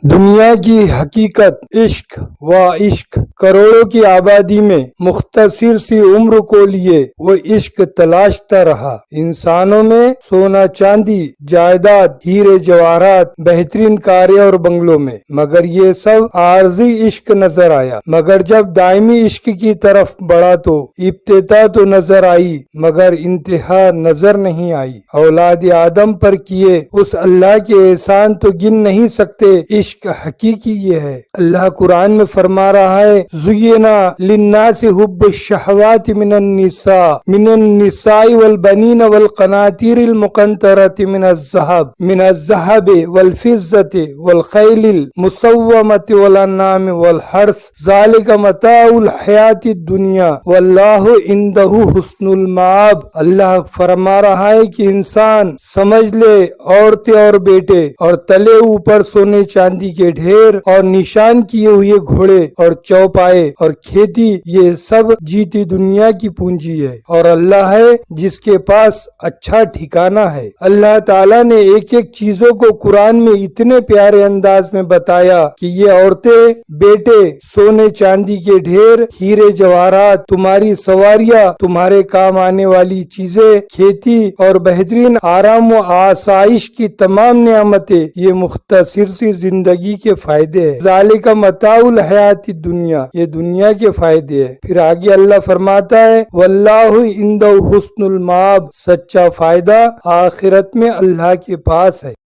دنیا کی حقیقت عشق و عشق کروڑوں کی آبادی میں مختصر سی عمر کو لیے وہ عشق تلاشتا رہا۔ انسانوں میں سونا چاندی جائیداد ہیرے جواہرات بہترین کاریں اور بنگلوں میں، مگر یہ سب عارضی عشق نظر آیا۔ مگر جب دائمی عشق کی طرف بڑھا تو ابتدا تو نظر آئی مگر انتہا نظر نہیں آئی۔ اولاد آدم پر کیے اس اللہ کے احسان تو گن نہیں سکتے۔ عشق حقیقی یہ ہے۔ اللہ قرآن میں فرما رہا ہے زینا للناس حب الشہوات من النساء والبنین والقناطیر المقنطرۃ من الذہب والفضة والخیل المسومۃ والانعام والحرث ذالک متاع الحیاۃ الدنیا واللہ عندہ حسن المآب۔ اللہ فرما رہا ہے کہ انسان سمجھ لے عورتیں اور بیٹے اور تلے اوپر سونے چاندی کے ڈھیر اور نشان کیے ہوئے گھوڑے اور چوپائے اور کھیتی، یہ سب جیتی دنیا کی پونجی ہے، اور اللہ ہے جس کے پاس اچھا ٹھکانہ ہے۔ اللہ تعالیٰ نے ایک ایک چیزوں کو قرآن میں اتنے پیارے انداز میں بتایا کہ یہ عورتیں، بیٹے، سونے چاندی کے ڈھیر، ہیرے جواہرات، تمہاری سواریاں، تمہارے کام آنے والی چیزیں، کھیتی اور بہترین آرام و آسائش کی تمام نعمتیں، یہ مختصر سی زندگی کے فائدے ہیں۔ ذالک متاع الحیات الدنیا، یہ دنیا کے فائدے ہیں۔ پھر آگے اللہ فرماتا ہے واللہ عندہ حسن المآب، سچا فائدہ آخرت میں اللہ کے پاس ہے۔